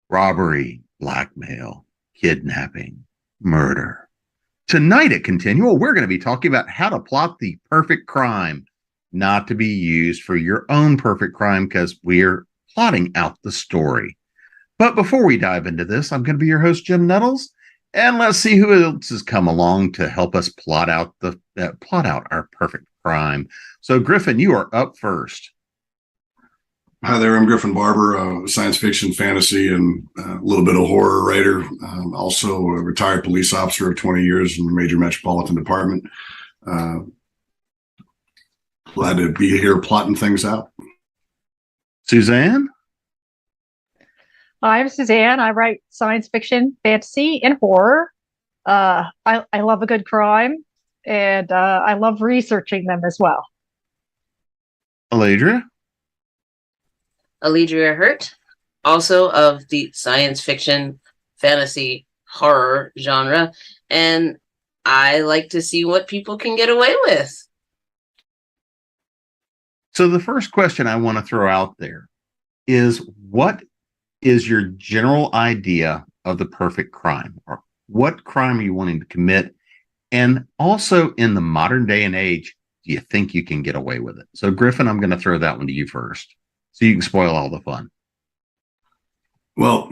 robbery, blackmail, kidnapping, murder. Tonight at ConTinual, we're going to be talking about how to plot the perfect crime, not to be used for your own perfect crime because we're plotting out the story. But before we dive into this, I'm going to be your host, Jim Nettles, and let's see who else has come along to help us plot out our perfect crime. So, Griffin, you are up first. Hi there, I'm Griffin Barber, science fiction, fantasy, and a little bit of horror writer. Also a retired police officer of 20 years in the major metropolitan department. Glad to be here plotting things out. Suzanne? I'm Suzanne. I write science fiction, fantasy, and horror. I love a good crime, and I love researching them as well. Alledria? Alledria Hurt, also of the science fiction, fantasy, horror genre, and I like to see what people can get away with. So the first question I want to throw out there is, what is your general idea of the perfect crime? Or what crime are you wanting to commit? And also in the modern day and age, do you think you can get away with it? So Griffin, I'm going to throw that one to you first, so you can spoil all the fun. Well,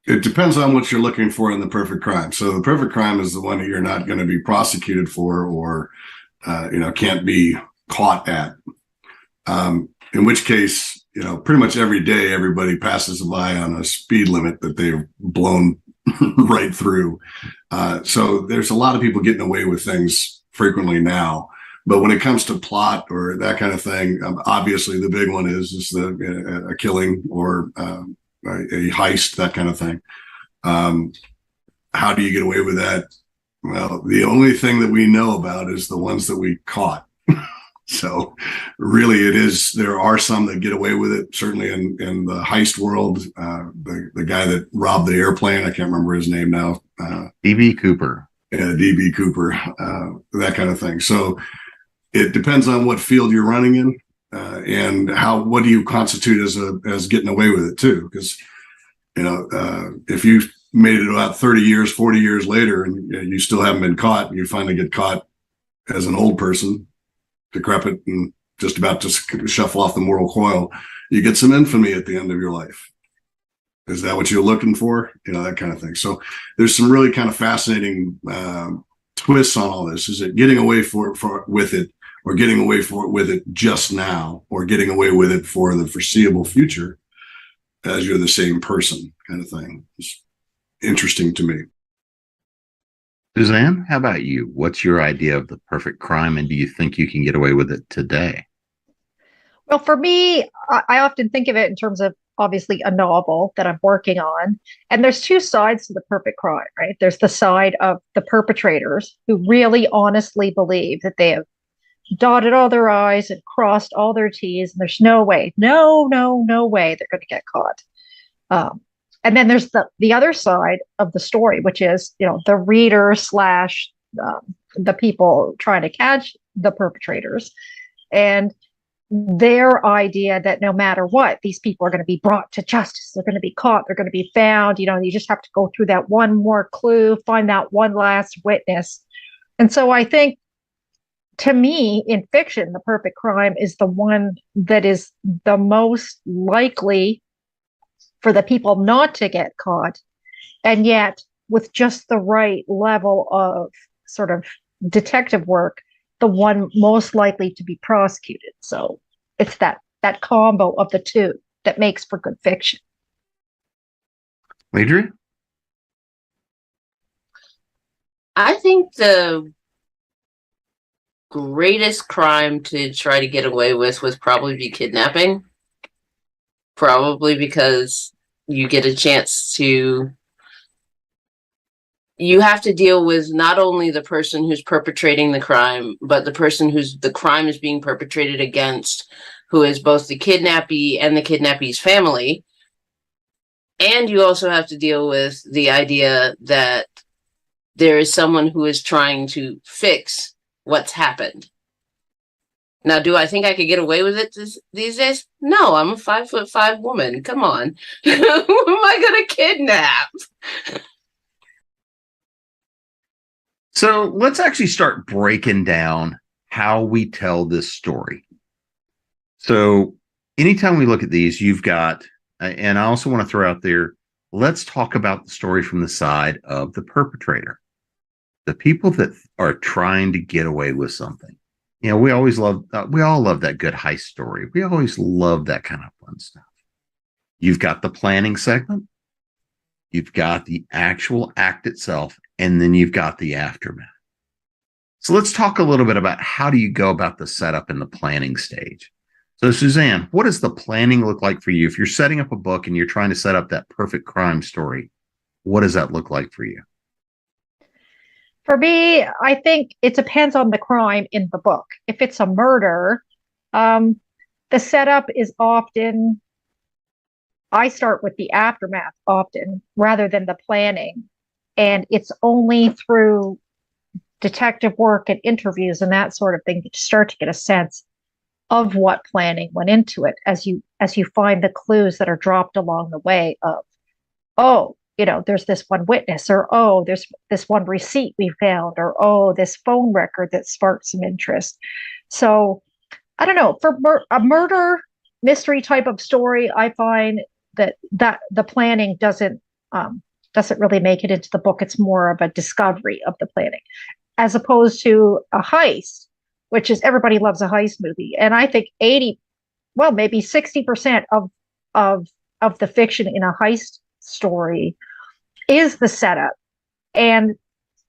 it depends on what you're looking for in the perfect crime. So the perfect crime is the one that you're not going to be prosecuted for or, can't be caught at. In which case, pretty much every day, everybody passes by on a speed limit that they've blown right through. So there's a lot of people getting away with things frequently now. But when it comes to plot or that kind of thing, obviously the big one is a killing or a heist, that kind of thing. How do you get away with that? Well, the only thing that we know about is the ones that we caught. So really there are some that get away with it, certainly in the heist world. The guy that robbed the airplane, I can't remember his name now. D.B. Cooper. Yeah, D.B. Cooper, that kind of thing. So it depends on what field you're running in, and what do you constitute as getting away with it too? Because, if you made it about 30 years, 40 years later, and you still haven't been caught, and you finally get caught as an old person, decrepit and just about to shuffle off the moral coil, you get some infamy at the end of your life. Is that what you're looking for? That kind of thing. So there's some really kind of fascinating twists on all this. Is it getting away with it, or getting away with it just now, or getting away with it for the foreseeable future as you're the same person, kind of thing? It's interesting to me. Suzanne, how about you? What's your idea of the perfect crime, and do you think you can get away with it today? Well, for me, I often think of it in terms of obviously a novel that I'm working on. And there's two sides to the perfect crime, right? There's the side of the perpetrators who really honestly believe that they have dotted all their I's and crossed all their T's, and there's no way, no way they're going to get caught. And then there's the other side of the story, which is, the reader slash the people trying to catch the perpetrators, and their idea that no matter what, these people are going to be brought to justice. They're going to be caught. They're going to be found. You just have to go through that one more clue, find that one last witness. And so I think, to me, in fiction, the perfect crime is the one that is the most likely for the people not to get caught, and yet with just the right level of sort of detective work, the one most likely to be prosecuted. So it's that combo of the two that makes for good fiction. Adrian? I think the greatest crime to try to get away with would probably be kidnapping. Probably because you get a chance to, you have to deal with not only the person who's perpetrating the crime, but the person who's the crime is being perpetrated against, who is both the kidnappee and the kidnappee's family. And you also have to deal with the idea that there is someone who is trying to fix what's happened. Now, do I think I could get away with it these days? No, I'm a 5'5" woman. Come on. Who am I going to kidnap? So let's actually start breaking down how we tell this story. So anytime we look at these, you've got, and I also want to throw out there, let's talk about the story from the side of the perpetrator, the people that are trying to get away with something. You know, we all love that good heist story. We always love that kind of fun stuff. You've got the planning segment, you've got the actual act itself, and then you've got the aftermath. So let's talk a little bit about how do you go about the setup and the planning stage. So Suzanne, what does the planning look like for you? If you're setting up a book and you're trying to set up that perfect crime story, what does that look like for you? For me, I think it depends on the crime in the book. If it's a murder, the setup is often, I start with the aftermath often rather than the planning. And it's only through detective work and interviews and that sort of thing that you start to get a sense of what planning went into it as you find the clues that are dropped along the way of, oh, you know, there's this one witness, or oh, there's this one receipt we found, or oh, this phone record that sparked some interest. So I don't know, for a murder mystery type of story, I find that the planning doesn't really make it into the book. It's more of a discovery of the planning, as opposed to a heist, which is, everybody loves a heist movie, and I think maybe 60% of the fiction in a heist story is the setup, and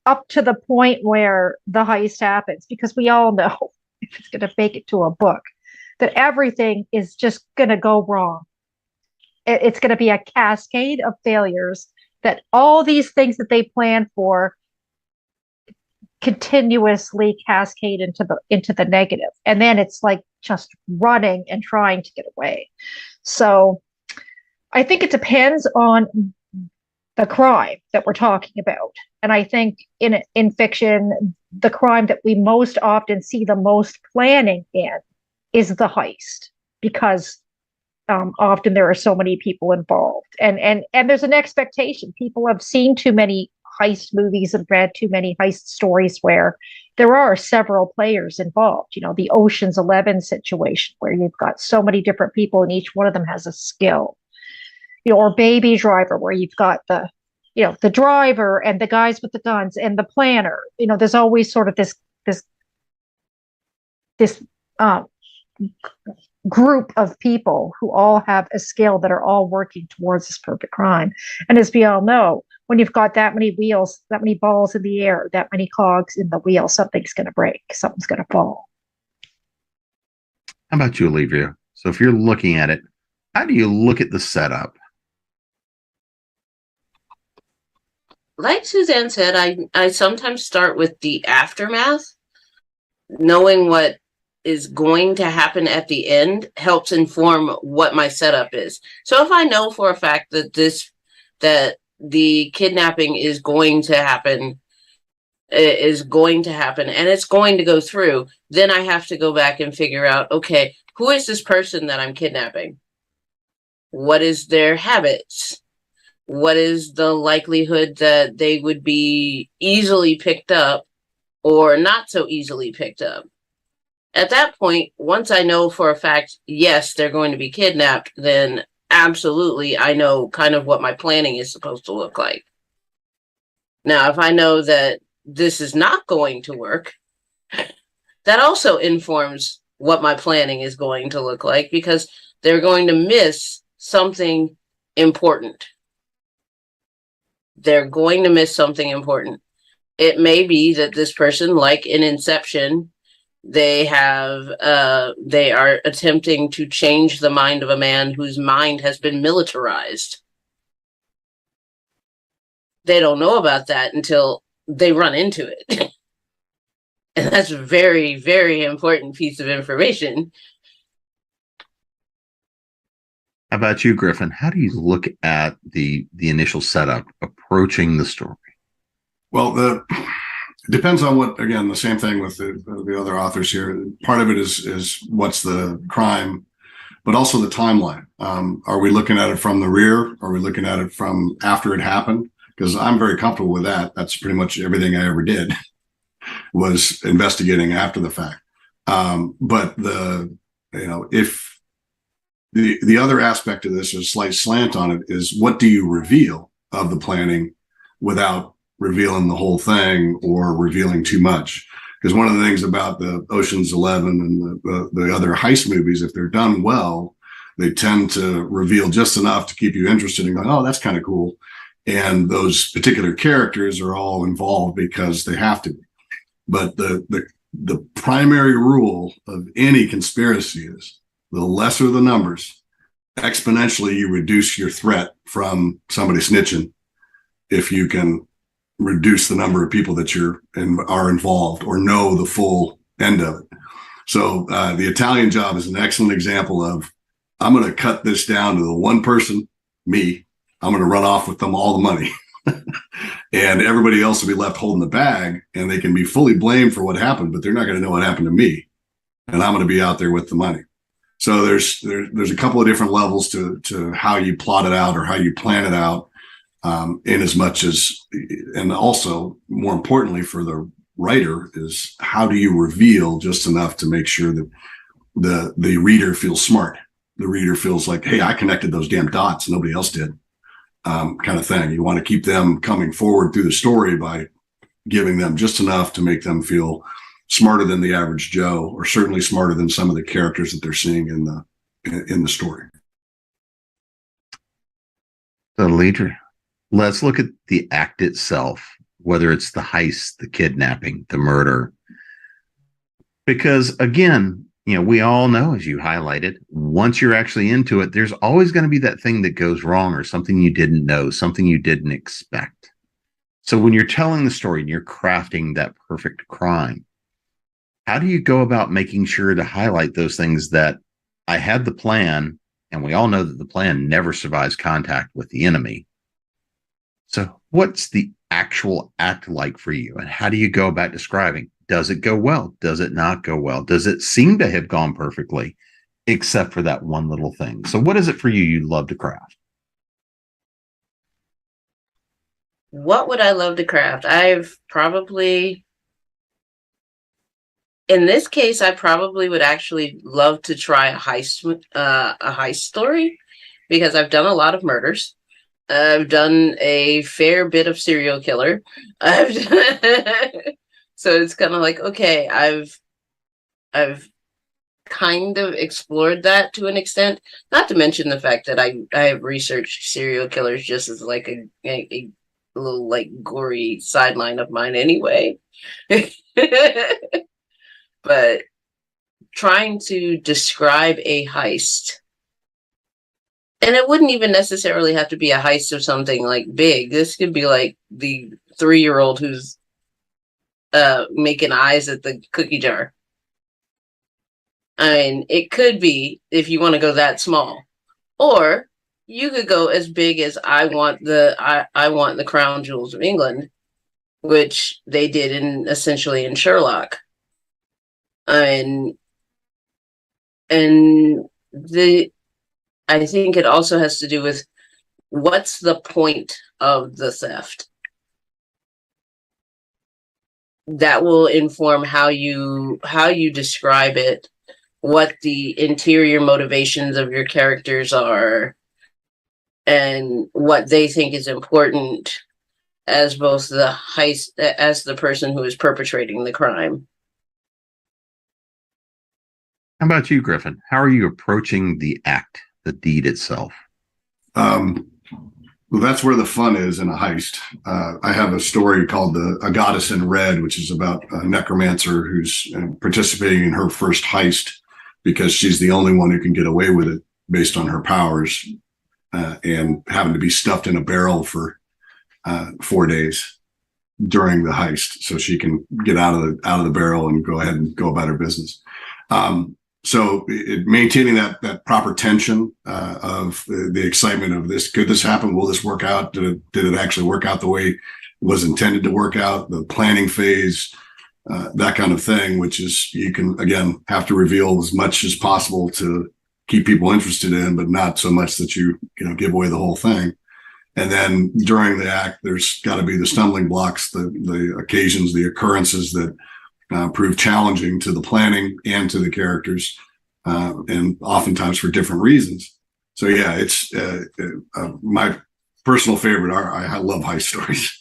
up to the point where the heist happens, because we all know, if it's going to make it to a book, that everything is just going to go wrong. It's going to be a cascade of failures, that all these things that they plan for continuously cascade into the negative, and then it's like just running and trying to get away. So I think it depends on the crime that we're talking about, and I think in fiction, the crime that we most often see the most planning in is the heist, because often there are so many people involved, and there's an expectation. People have seen too many heist movies and read too many heist stories where there are several players involved. You know, the Ocean's 11 situation, where you've got so many different people and each one of them has a skill. You know, or Baby Driver, where you've got the driver and the guys with the guns and the planner. You know, there's always sort of this group of people who all have a skill that are all working towards this perfect crime. And as we all know, when you've got that many wheels, that many balls in the air, that many cogs in the wheel, something's going to break, something's going to fall. How about you, Alledria? So if you're looking at it, how do you look at the setup? Like Suzanne said, I sometimes start with the aftermath. Knowing what is going to happen at the end helps inform what my setup is. So if I know for a fact that the kidnapping is going to happen, and it's going to go through, then I have to go back and figure out, okay, who is this person that I'm kidnapping? What is their habits? What is the likelihood that they would be easily picked up or not so easily picked up? At that point, once I know for a fact, yes, they're going to be kidnapped, then absolutely I know kind of what my planning is supposed to look like. Now, if I know that this is not going to work, that also informs what my planning is going to look like, because they're going to miss something important. They're going to miss something important. It may be that this person, like in Inception, they are attempting to change the mind of a man whose mind has been militarized. They don't know about that until they run into it. And that's a very, very important piece of information. How about you, Griffin? How do you look at the initial setup approaching the story? Well, it depends on what, again, the same thing with the other authors here. Part of it is what's the crime, but also the timeline. Are we looking at it from the rear? Are we looking at it from after it happened? Because I'm very comfortable with that. That's pretty much everything I ever did was investigating after the fact. But if the other aspect of this, a slight slant on it, is what do you reveal of the planning without revealing the whole thing or revealing too much? Because one of the things about the Ocean's 11 and the other heist movies, if they're done well, they tend to reveal just enough to keep you interested and going, oh, that's kind of cool. And those particular characters are all involved because they have to be. But the primary rule of any conspiracy is the lesser the numbers, exponentially you reduce your threat from somebody snitching if you can reduce the number of people that are involved or know the full end of it. So the Italian Job is an excellent example of, I'm going to cut this down to the one person, me. I'm going to run off with them all the money. And everybody else will be left holding the bag, and they can be fully blamed for what happened, but they're not going to know what happened to me. And I'm going to be out there with the money. So there's a couple of different levels to how you plot it out or how you plan it out. In as much as, and also more importantly for the writer, is how do you reveal just enough to make sure that the reader feels smart. The reader feels like, hey, I connected those damn dots, nobody else did, kind of thing. You want to keep them coming forward through the story by giving them just enough to make them feel smarter than the average Joe, or certainly smarter than some of the characters that they're seeing in the story. So, Alledria, let's look at the act itself, whether it's the heist, the kidnapping, the murder. Because again, we all know, as you highlighted, once you're actually into it, there's always going to be that thing that goes wrong or something you didn't know, something you didn't expect. So when you're telling the story and you're crafting that perfect crime, how do you go about making sure to highlight those things that I had the plan, and we all know that the plan never survives contact with the enemy. So what's the actual act like for you? And how do you go about describing? Does it go well? Does it not go well? Does it seem to have gone perfectly, except for that one little thing? So what is it for you you love to craft? What would I love to craft? In this case, I probably would actually love to try a heist story, because I've done a lot of murders. I've done a fair bit of serial killer. So it's kind of like, okay, I've kind of explored that to an extent. Not to mention the fact that I have researched serial killers just as like a little like gory sideline of mine anyway. But trying to describe a heist, and it wouldn't even necessarily have to be a heist of something like big. This could be like the 3-year-old who's making eyes at the cookie jar. I mean, it could be, if you want to go that small, or you could go as big as I want the crown jewels of England, which they did essentially in Sherlock. I think it also has to do with what's the point of the theft. That will inform how you describe it, what the interior motivations of your characters are, and what they think is important as both the heist, as the person who is perpetrating the crime. How about you, Griffin? How are you approaching the act, the deed itself? Well, that's where the fun is in a heist. I have a story called A Goddess in Red, which is about a necromancer who's participating in her first heist because she's the only one who can get away with it based on her powers, and having to be stuffed in a barrel for 4 days during the heist so she can get out of the barrel and go ahead and go about her business. So maintaining that proper tension of the excitement of this. Could this happen? Will this work out? Did it actually work out the way was intended to work out, the planning phase, that kind of thing, which is, you can, again, have to reveal as much as possible to keep people interested in, but not so much that you give away the whole thing. And then during the act, there's got to be the stumbling blocks, the occasions, the occurrences that prove challenging to the planning and to the characters, and oftentimes for different reasons. So yeah, it's my personal favorite. I love heist stories.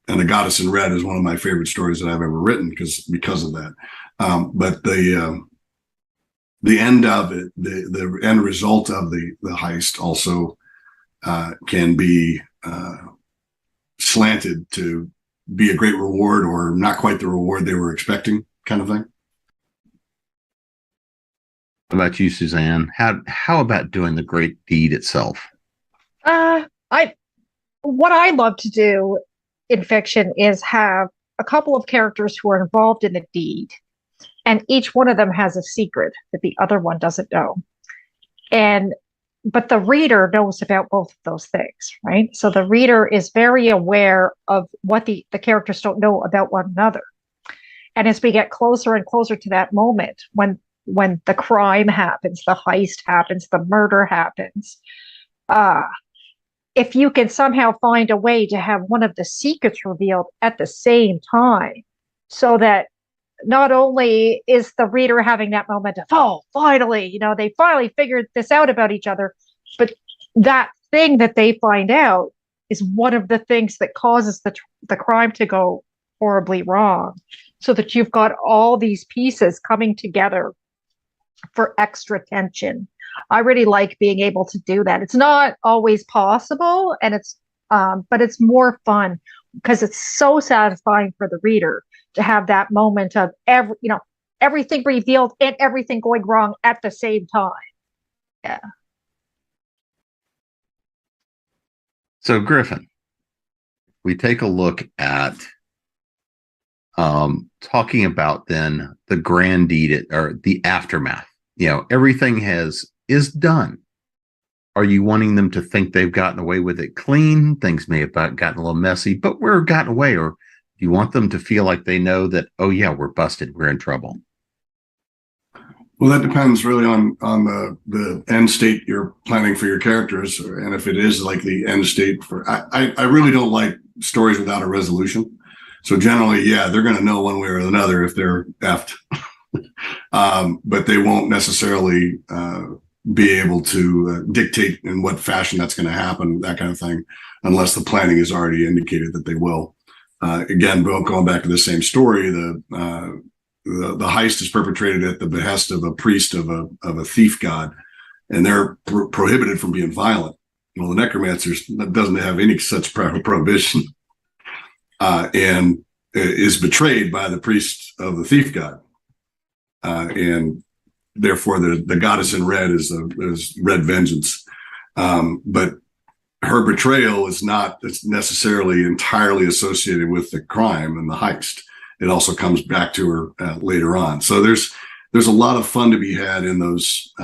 And The Goddess in Red is one of my favorite stories that I've ever written because of that. But the end of it, the end result of the heist also can be slanted to be a great reward or not quite the reward they were expecting, kind of thing. How about you, Suzanne? How about doing the great deed itself? What I love to do in fiction is have a couple of characters who are involved in the deed, and each one of them has a secret that the other one doesn't know. But the reader knows about both of those things, right? So the reader is very aware of what the characters don't know about one another. And as we get closer and closer to that moment, when the crime happens, the heist happens, the murder happens, if you can somehow find a way to have one of the secrets revealed at the same time, so that not only is the reader having that moment of, oh, finally, they finally figured this out about each other, but that thing that they find out is one of the things that causes the crime to go horribly wrong, so that you've got all these pieces coming together for extra tension. I really like being able to do that. It's not always possible, and but it's more fun because it's so satisfying for the reader to have that moment of everything revealed and everything going wrong at the same time. Yeah. So, Griffin, we take a look at talking about then the grand deed or the aftermath. Everything is done. Are you wanting them to think they've gotten away with it clean? Things may have gotten a little messy, but we're gotten away. Or do you want them to feel like they know that, oh yeah, we're busted, we're in trouble? Well, that depends really on the end state you're planning for your characters, and if it is like the end state for. I really don't like stories without a resolution. So generally, yeah, they're going to know one way or another if they're effed, but they won't necessarily be able to dictate in what fashion that's going to happen, that kind of thing, unless the planning has already indicated that they will. Again, going back to the same story, the heist is perpetrated at the behest of a priest of a thief god, and they're prohibited from being violent. Well, the necromancer doesn't have any such prohibition, and is betrayed by the priest of the thief god, and therefore the goddess in red is red vengeance. But her betrayal is not necessarily entirely associated with the crime and the heist. It also comes back to her later on. So there's a lot of fun to be had in those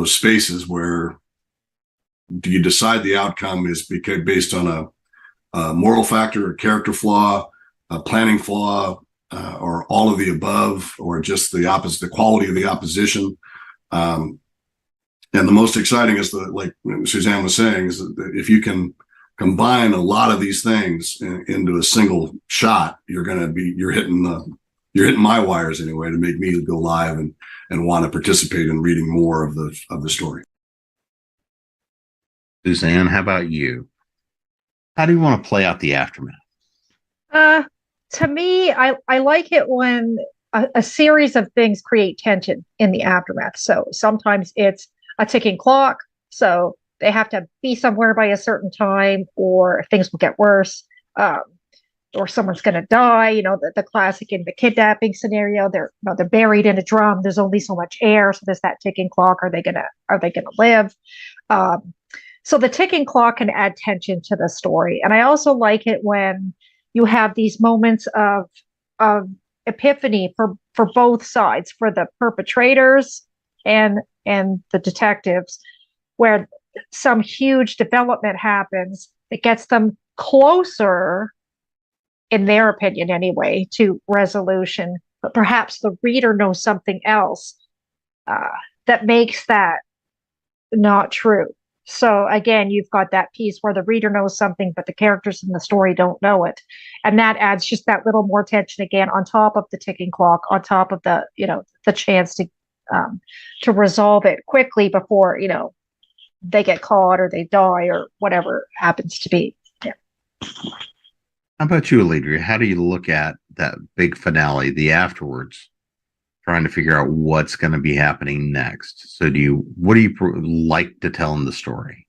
spaces where you decide the outcome is based on a moral factor, a character flaw, a planning flaw, or all of the above, or just the opposite, the quality of the opposition. And the most exciting is like Suzanne was saying, is that if you can combine a lot of these things into a single shot, you're hitting my wires anyway to make me go live and want to participate in reading more of the story. Suzanne, how about you? How do you want to play out the aftermath? To me, I like it when a series of things create tension in the aftermath. So sometimes it's a ticking clock, so they have to be somewhere by a certain time, or things will get worse, or someone's going to die. The classic in the kidnapping scenario, they're buried in a drum. There's only so much air, so there's that ticking clock. Are they gonna live? So the ticking clock can add tension to the story, and I also like it when you have these moments of epiphany for both sides, for the perpetrators and the detectives, where some huge development happens that gets them closer, in their opinion anyway, to resolution, but perhaps the reader knows something else that makes that not true. So again, you've got that piece where the reader knows something, but the characters in the story don't know it. And that adds just that little more tension again on top of the ticking clock, on top of the, the chance to resolve it quickly before, they get caught or they die or whatever happens to be. Yeah. How about you, Alledria? How do you look at that big finale, the afterwards, trying to figure out what's going to be happening next? So what do you like to tell in the story?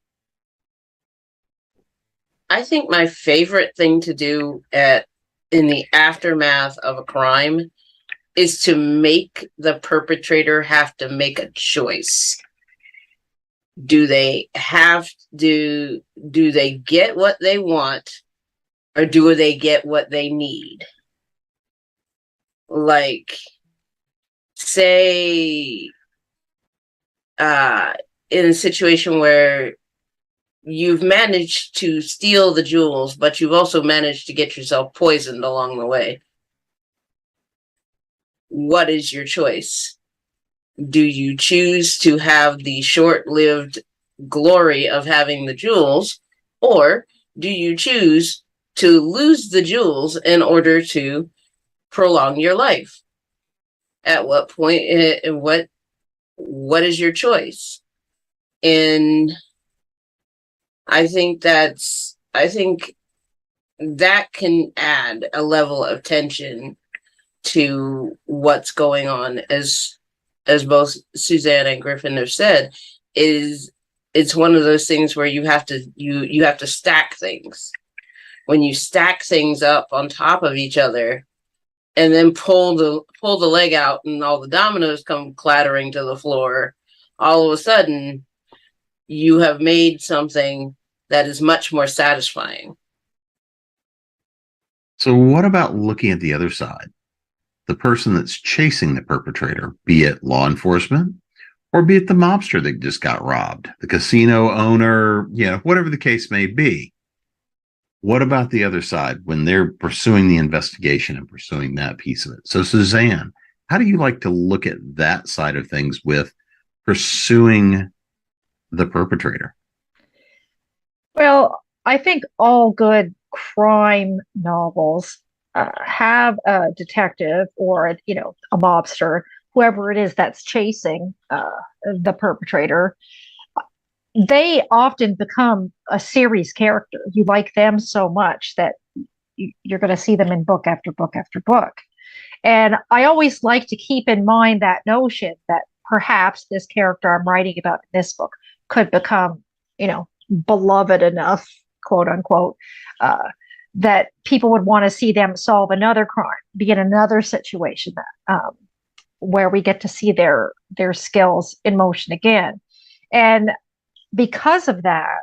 I think my favorite thing to do in the aftermath of a crime is to make the perpetrator have to make a choice. Do they get what they want, or do they get what they need? Like, say, in a situation where you've managed to steal the jewels, but you've also managed to get yourself poisoned along the way. What is your choice? Do you choose to have the short-lived glory of having the jewels, or do you choose to lose the jewels in order to prolong your life? At what point, what is your choice? And I think that can add a level of tension to what's going on, as both Suzanne and Griffin have said. It's one of those things where you have to stack things. When you stack things up on top of each other, and then pull the leg out, and all the dominoes come clattering to the floor, all of a sudden you have made something that is much more satisfying. So what about looking at the other side? The person that's chasing the perpetrator, be it law enforcement, or be it the mobster that just got robbed, the casino owner, whatever the case may be. What about the other side when they're pursuing the investigation and pursuing that piece of it? So, Suzanne, how do you like to look at that side of things with pursuing the perpetrator? Well, I think all good crime novels have a detective or a mobster, whoever it is that's chasing the perpetrator. They often become a series character. You like them so much that you're going to see them in book after book after book. And I always like to keep in mind that notion that perhaps this character I'm writing about in this book could become, beloved enough, quote unquote, that people would want to see them solve another crime, be in another situation where we get to see their skills in motion again. And because of that,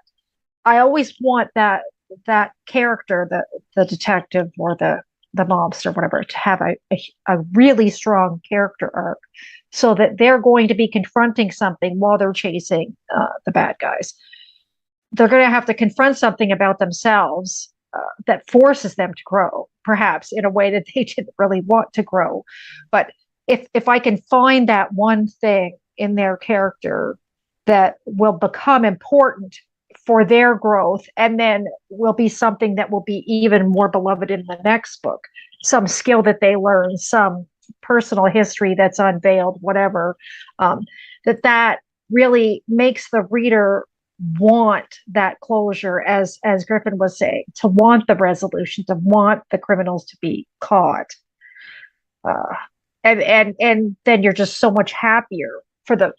I always want that character, the detective or the mobster, whatever, to have a really strong character arc, so that they're going to be confronting something while they're chasing the bad guys. They're going to have to confront something about themselves that forces them to grow, perhaps in a way that they didn't really want to grow. But if I can find that one thing in their character that will become important for their growth, and then will be something that will be even more beloved in the next book, some skill that they learn, some personal history that's unveiled, whatever, that really makes the reader want that closure, as Griffin was saying, to want the resolution, to want the criminals to be caught, and then you're just so much happier for the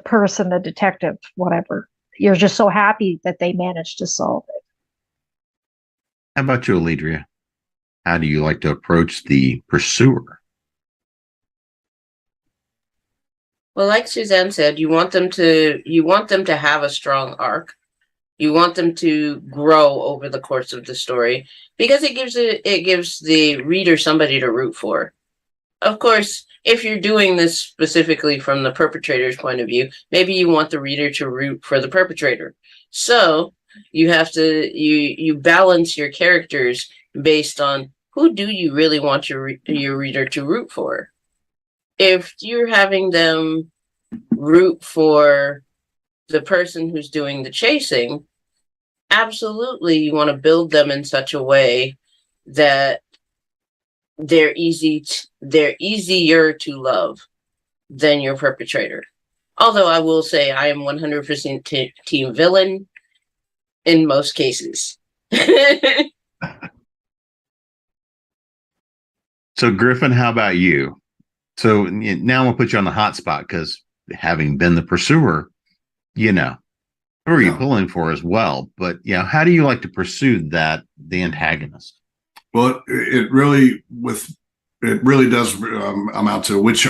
person, the detective, whatever. You're just so happy that they managed to solve it. How about you, Alledria? How do you like to approach the pursuer? Well, like Suzanne said, you want them to have a strong arc. You want them to grow over the course of the story, because it gives the reader somebody to root for. Of course, if you're doing this specifically from the perpetrator's point of view, maybe you want the reader to root for the perpetrator. So You have to you balance your characters based on who do you really want your reader to root for. If you're having them root for the person who's doing the chasing, absolutely you want to build them in such a way that they're easier to love than your perpetrator. Although I will say I am 100% team villain in most cases. So Griffin, how about you? So now we'll put you on the hot spot because having been the pursuer, who are you pulling for as well? But how do you like to pursue the antagonist? Well, it really does amount to which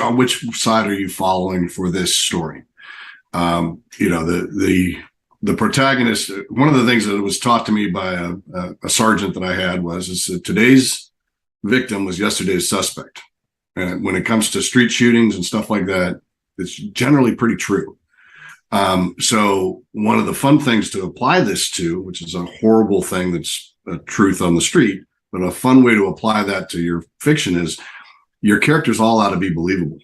side are you following for this story? The protagonist. One of the things that was taught to me by a sergeant that I had is that today's victim was yesterday's suspect. And when it comes to street shootings and stuff like that, it's generally pretty true. So one of the fun things to apply this to, which is a horrible thing that's a truth on the street, but a fun way to apply that to your fiction is your characters all ought to be believable.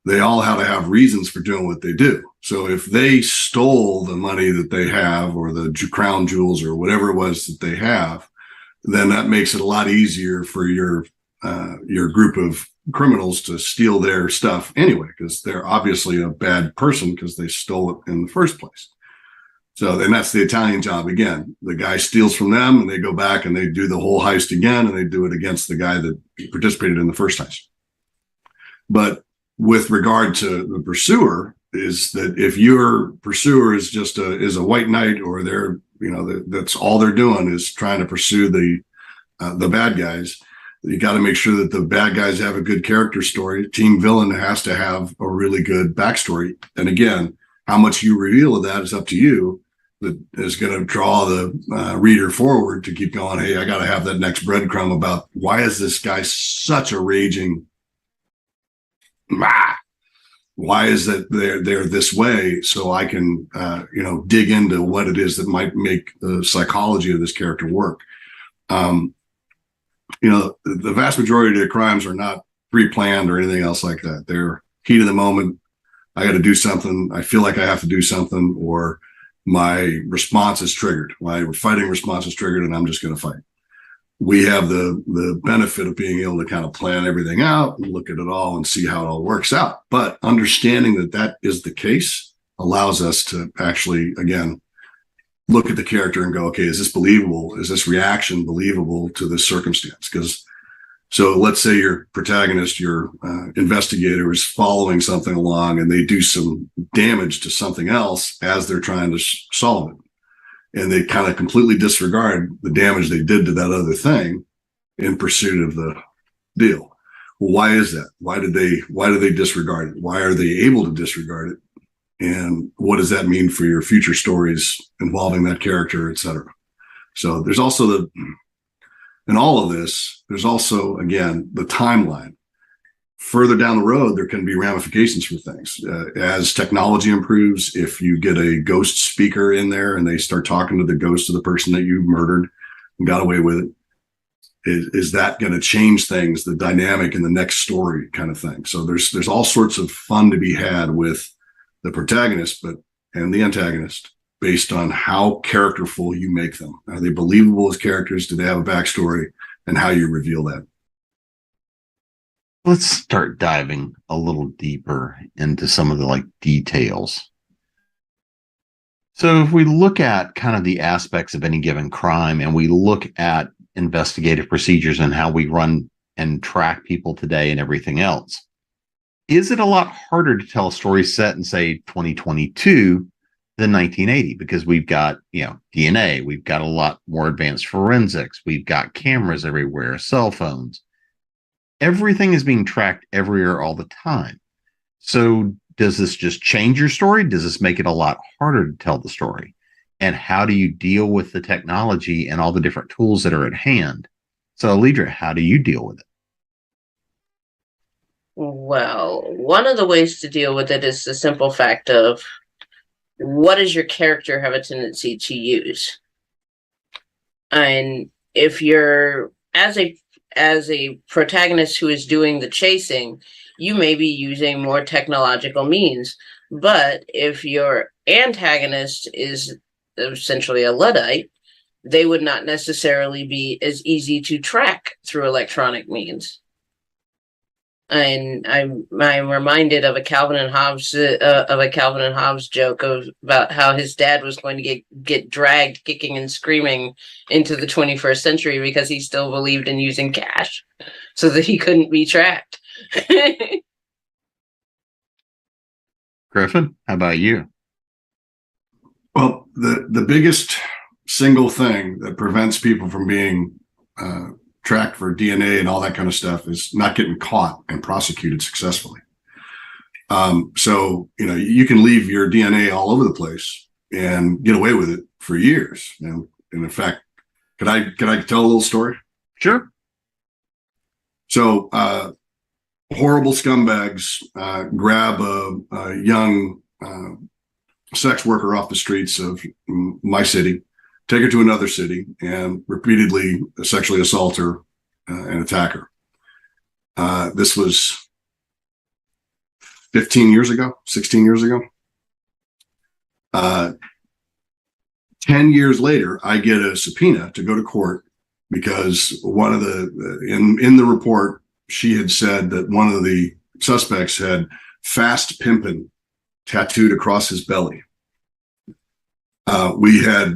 They all have to have reasons for doing what they do. So if they stole the money that they have or the crown jewels or whatever it was that they have, then that makes it a lot easier for your group of criminals to steal their stuff anyway, because they're obviously a bad person because they stole it in the first place. So then that's the Italian job again. The guy steals from them and they go back and they do the whole heist again and they do it against the guy that participated in the first heist. But with regard to the pursuer, is that if your pursuer is just a white knight, or they're that's all they're doing is trying to pursue the bad guys, you got to make sure that the bad guys have a good character story. Team villain has to have a really good backstory. And again, how much you reveal of that is up to you. That is going to draw the reader forward to keep going. Hey, I got to have that next breadcrumb about why is this guy such a raging? Why is that they're this way? So I can dig into what it is that might make the psychology of this character work. The vast majority of the crimes are not pre-planned or anything else like that. They're heat of the moment. I got to do something. I feel like I have to do something, or my response is triggered. My fighting response is triggered, and I'm just going to fight. We have the benefit of being able to kind of plan everything out and look at it all and see how it all works out. But understanding that is the case allows us to actually, again, look at the character and go, okay, is this believable? Is this reaction believable to this circumstance? So let's say your protagonist, your investigator is following something along and they do some damage to something else as they're trying to solve it. And they kind of completely disregard the damage they did to that other thing in pursuit of the deal. Well, why is that? Why do they disregard it? Why are they able to disregard it? And what does that mean for your future stories involving that character, et cetera? So there's also in all of this, there's also, again, the timeline. Further down the road, there can be ramifications for things. As technology improves, if you get a ghost speaker in there and they start talking to the ghost of the person that you murdered and got away with it, is that going to change things, the dynamic in the next story kind of thing? So there's all sorts of fun to be had with the protagonist and the antagonist based on how characterful you make them. Are they believable as characters? Do they have a backstory? And how you reveal that. Let's start diving a little deeper into some of the details. So if we look at kind of the aspects of any given crime and we look at investigative procedures and how we run and track people today and everything else, is it a lot harder to tell a story set in, say, 2022 than 1980? Because we've got, DNA, we've got a lot more advanced forensics, we've got cameras everywhere, cell phones. Everything is being tracked everywhere all the time. So does this just change your story? Does this make it a lot harder to tell the story? And how do you deal with the technology and all the different tools that are at hand? So Alledria, how do you deal with it? Well, one of the ways to deal with it is the simple fact of what does your character have a tendency to use? And if you're as a protagonist who is doing the chasing, you may be using more technological means. But if your antagonist is essentially a Luddite, they would not necessarily be as easy to track through electronic means. And I'm reminded of a Calvin and Hobbes joke about how his dad was going to get dragged kicking and screaming into the 21st century because he still believed in using cash so that he couldn't be tracked. Griffin, how about you? Well, the biggest single thing that prevents people from being tracked for DNA and all that kind of stuff is not getting caught and prosecuted successfully. So, you can leave your DNA all over the place and get away with it for years. And in fact, could I tell a little story? Sure. So, horrible scumbags grab a young sex worker off the streets of my city, take her to another city, and repeatedly sexually assault her and attack her. This was 15 years ago, 16 years ago. 10 years later, I get a subpoena to go to court because one of in the report, she had said that one of the suspects had "fast pimpin" tattooed across his belly.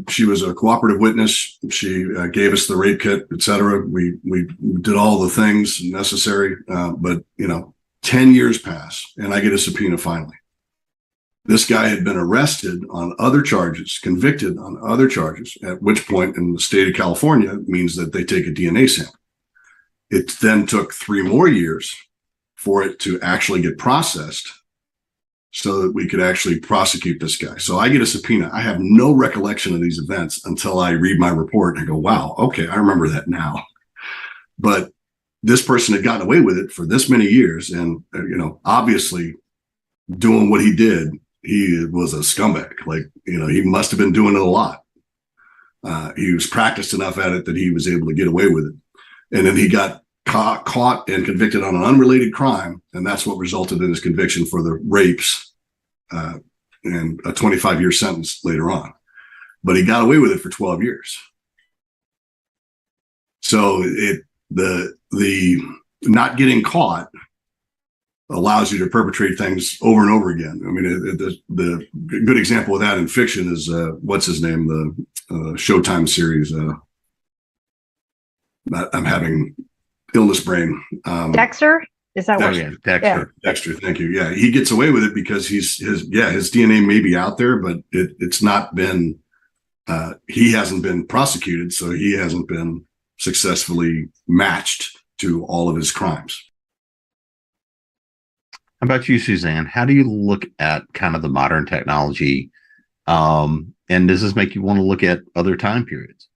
She was a cooperative witness. She gave us the rape kit, etc. We did all the things necessary. But 10 years pass and I get a subpoena finally. This guy had been arrested on other charges, convicted on other charges, at which point in the state of California means that they take a DNA sample. It then took 3 more years for it to actually get processed so that we could actually prosecute this guy. So I get a subpoena. I have no recollection of these events until I read my report and I go, wow, okay, I remember that now. But this person had gotten away with it for this many years. And, obviously doing what he did, he was a scumbag. He must have been doing it a lot. He was practiced enough at it that he was able to get away with it. And then he got caught and convicted on an unrelated crime, and that's what resulted in his conviction for the rapes and a 25-year sentence later on. But he got away with it for 12 years. So the not getting caught allows you to perpetrate things over and over again. I mean, the good example of that in fiction is what's his name, the Showtime series. I'm having illness brain. Dexter? Is that what? Yeah, Dexter. Yeah. Dexter, thank you. Yeah, he gets away with it because his DNA may be out there, but it's not been. He hasn't been prosecuted, so he hasn't been successfully matched to all of his crimes. How about you, Suzanne? How do you look at kind of the modern technology? And does this make you want to look at other time periods?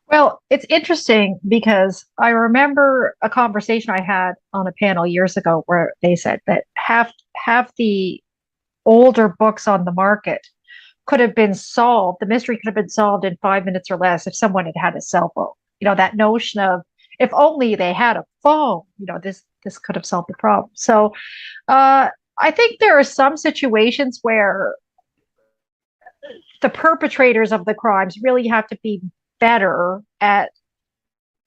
Well, it's interesting because I remember a conversation I had on a panel years ago where they said that half the older books on the market could have been solved. The mystery could have been solved in 5 minutes or less if someone had had a cell phone. That notion of if only they had a phone, this could have solved the problem. So I think there are some situations where the perpetrators of the crimes really have to be better at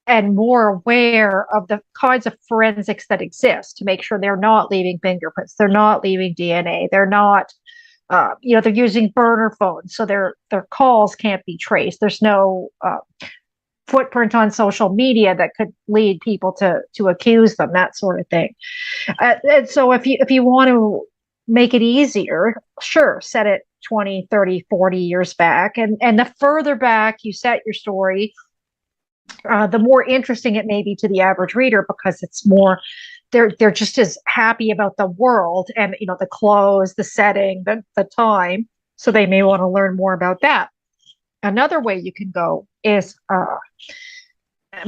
and more aware of the kinds of forensics that exist to make sure they're not leaving fingerprints, they're not leaving DNA, they're not, they're using burner phones, so their calls can't be traced. There's no footprint on social media that could lead people to accuse them, that sort of thing. And so if you want to make it easier, sure, set it 20, 30, 40 years back. And the further back you set your story, the more interesting it may be to the average reader because it's more, they're just as happy about the world and, the clothes, the setting, the time. So they may want to learn more about that. Another way you can go is,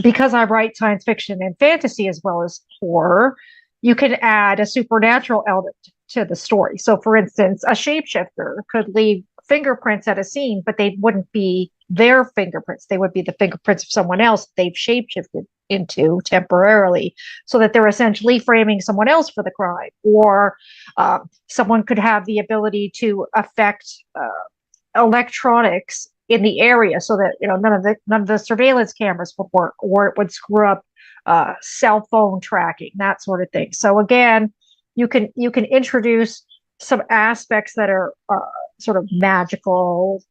because I write science fiction and fantasy as well as horror, you can add a supernatural element to the story. So, for instance, a shapeshifter could leave fingerprints at a scene, but they wouldn't be their fingerprints. They would be the fingerprints of someone else they've shapeshifted into temporarily, so that they're essentially framing someone else for the crime. Or someone could have the ability to affect electronics in the area, so that none of the surveillance cameras would work, or it would screw up cell phone tracking, that sort of thing. So again, you can introduce some aspects that are sort of magical,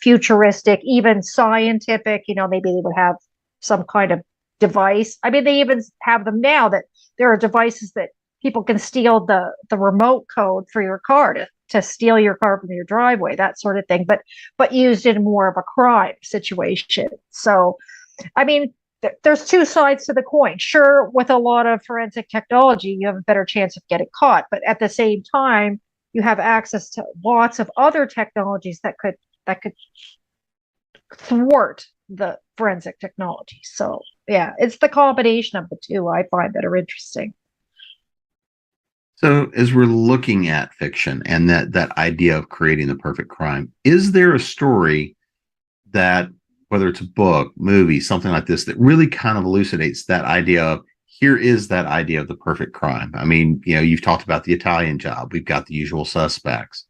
futuristic, even scientific. Maybe they would have some kind of device. I mean, they even have them now, that there are devices that people can steal the remote code for your car to steal your car from your driveway, that sort of thing, but used in more of a crime situation. So, I mean, there's two sides to the coin. Sure, with a lot of forensic technology, you have a better chance of getting caught, but at the same time, you have access to lots of other technologies that could thwart the forensic technology. So yeah, it's the combination of the two I find that are interesting. So as we're looking at fiction and that idea of creating the perfect crime, is there a story that, whether it's a book, movie, something like this, that really kind of elucidates that idea of, here is that idea of the perfect crime? I mean, you've talked about The Italian Job. We've got The Usual Suspects.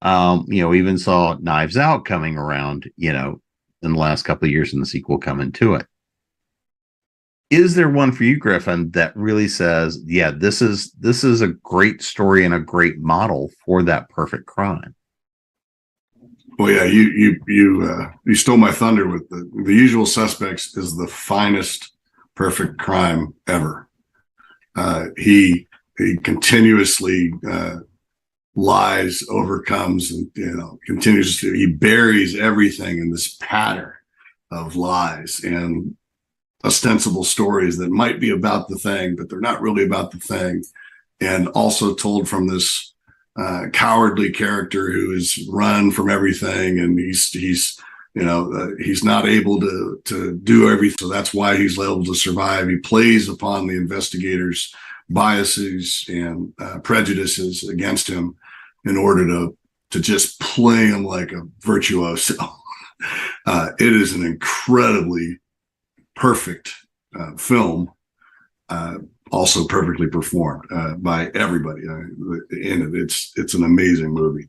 We even saw Knives Out coming around, in the last couple of years, and the sequel coming to it. Is there one for you, Griffin, that really says, yeah, this is a great story and a great model for that perfect crime? Well, yeah, you stole my thunder with the Usual Suspects is the finest perfect crime ever. He continuously lies, overcomes, and continues to, he buries everything in this pattern of lies and ostensible stories that might be about the thing, but they're not really about the thing, and also told from this cowardly character who is run from everything, and he's not able to do everything. So that's why he's able to survive. He plays upon the investigators' biases and prejudices against him in order to just play him like a virtuoso. It is an incredibly perfect film, also perfectly performed by everybody in it. It's an amazing movie.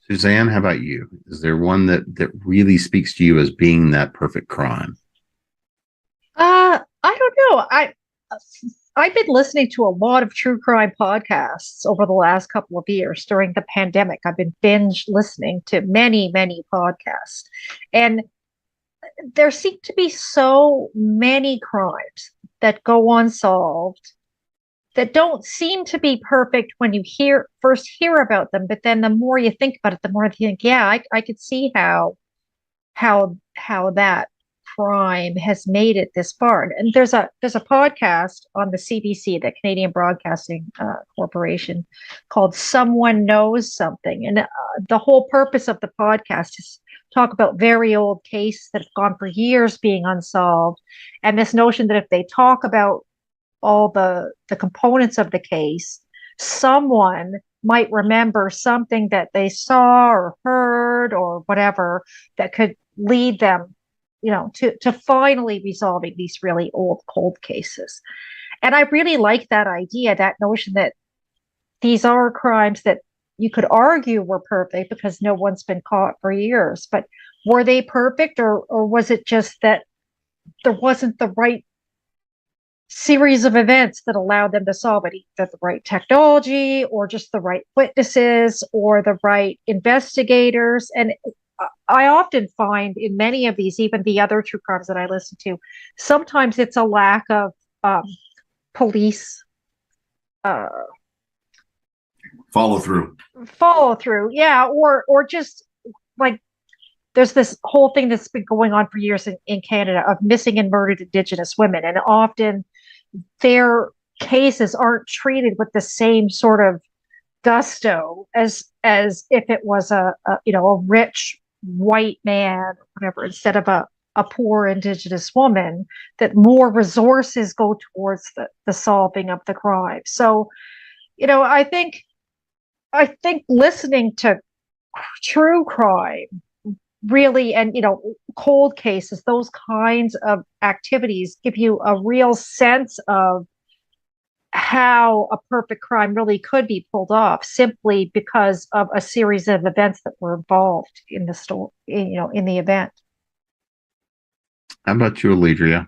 Suzanne, how about you? Is there one that really speaks to you as being that perfect crime? I don't know. I've been listening to a lot of true crime podcasts over the last couple of years during the pandemic. I've been binge listening to many, many podcasts, and there seem to be so many crimes that go unsolved that don't seem to be perfect when you first hear about them. But then the more you think about it, the more you think, yeah, I could see how that crime has made it this far. And there's a podcast on the CBC, the Canadian Broadcasting Corporation, called Someone Knows Something. And the whole purpose of the podcast is talk about very old cases that have gone for years being unsolved, and this notion that if they talk about all the components of the case, someone might remember something that they saw or heard or whatever that could lead them, to finally resolving these really old cold cases. And I really like that idea, that notion that these are crimes that you could argue were perfect because no one's been caught for years. But were they perfect, or was it just that there wasn't the right series of events that allowed them to solve it? Either the right technology, or just the right witnesses, or the right investigators. And I often find in many of these, even the other true crimes that I listen to, sometimes it's a lack of police follow through. Yeah. Or just like, there's this whole thing that's been going on for years in Canada of missing and murdered Indigenous women. And often their cases aren't treated with the same sort of gusto as if it was a rich white man or whatever, instead of a poor Indigenous woman, that more resources go towards the solving of the crime. So I think listening to true crime really, and cold cases, those kinds of activities give you a real sense of how a perfect crime really could be pulled off simply because of a series of events that were involved in the story, in the event. How about you, Alledria?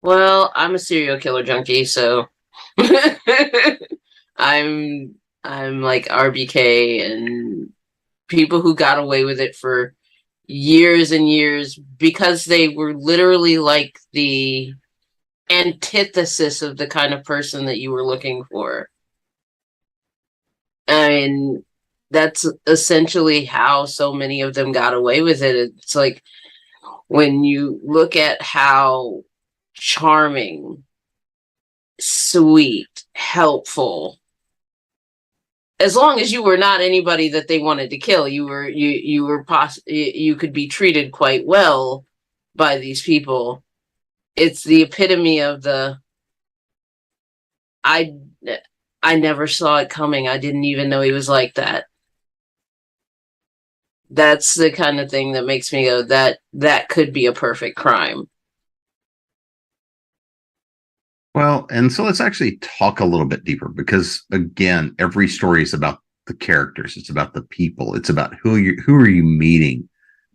Well, I'm a serial killer junkie, so I'm I'm like RBK and people who got away with it for years and years because they were literally like the antithesis of the kind of person that you were looking for. I mean, that's essentially how so many of them got away with it. It's like when you look at how charming, sweet, helpful, as long as you were not anybody that they wanted to kill, you could be treated quite well by these people. It's the epitome of the I I never saw it coming. I didn't even know he was like that. That's the kind of thing that makes me go, that could be a perfect crime. Well, and so let's actually talk a little bit deeper because again, every story is about the characters. It's about the people. It's about who are you meeting?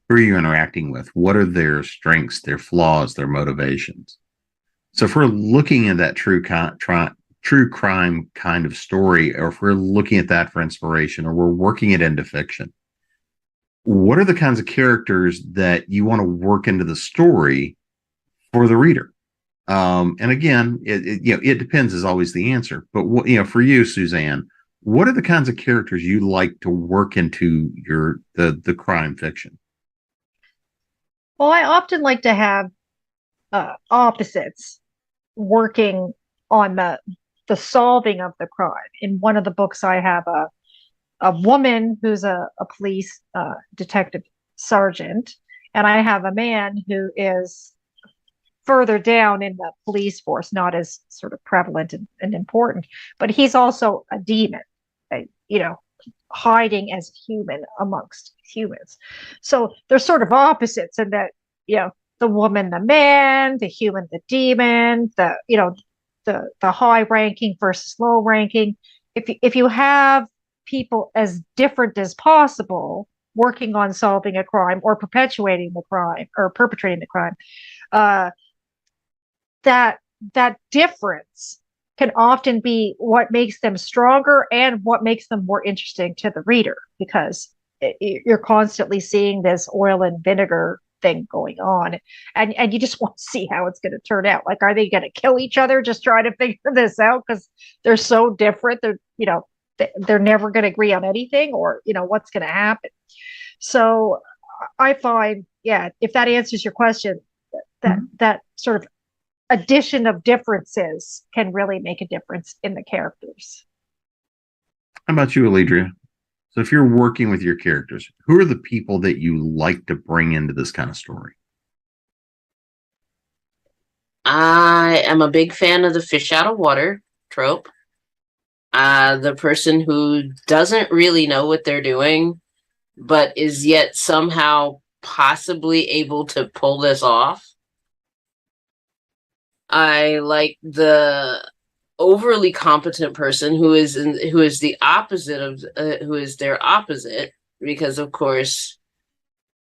Who are you interacting with? What are their strengths, their flaws, their motivations? So if we're looking at that true crime kind of story, or if we're looking at that for inspiration, or we're working it into fiction, what are the kinds of characters that you want to work into the story for the reader? And again, it depends is always the answer. But for you, Suzanne, what are the kinds of characters you like to work into the crime fiction? Well, I often like to have opposites working on the solving of the crime. In one of the books, I have a woman who's a police detective sergeant, and I have a man who is further down in the police force, not as sort of prevalent and important, but he's also a demon, uh, you know, hiding as human amongst humans. So they're sort of opposites in that, the woman, the man, the human, the demon, the high ranking versus low ranking. If you have people as different as possible working on solving a crime or perpetuating the crime or perpetrating the crime, uh, that difference can often be what makes them stronger and what makes them more interesting to the reader, because you're constantly seeing this oil and vinegar thing going on, and you just want to see how it's going to turn out. Like, are they going to kill each other just trying to figure this out because they're so different? They're never going to agree on anything, or what's going to happen. So I find, yeah, if that answers your question, that sort of addition of differences can really make a difference in the characters. How about you, Alledria? So if you're working with your characters, who are the people that you like to bring into this kind of story? I am a big fan of the fish out of water trope. The person who doesn't really know what they're doing, but is yet somehow possibly able to pull this off. I like the overly competent person who is the opposite of who is their opposite, because of course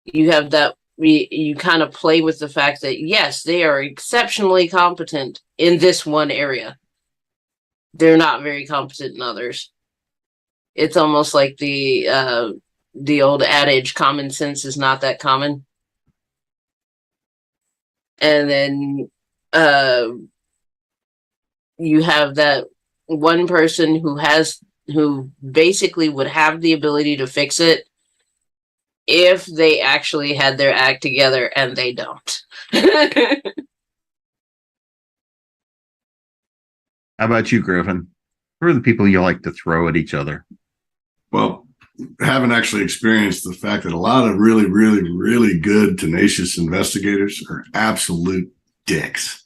you have that you kind of play with the fact that yes, they are exceptionally competent in this one area. They're not very competent in others. It's almost like the old adage, common sense is not that common. And then you have that one person who basically would have the ability to fix it if they actually had their act together, and they don't. How about you, Griffin? Who are the people you like to throw at each other? Well, haven't actually experienced the fact that a lot of really, really, really good, tenacious investigators are absolute dicks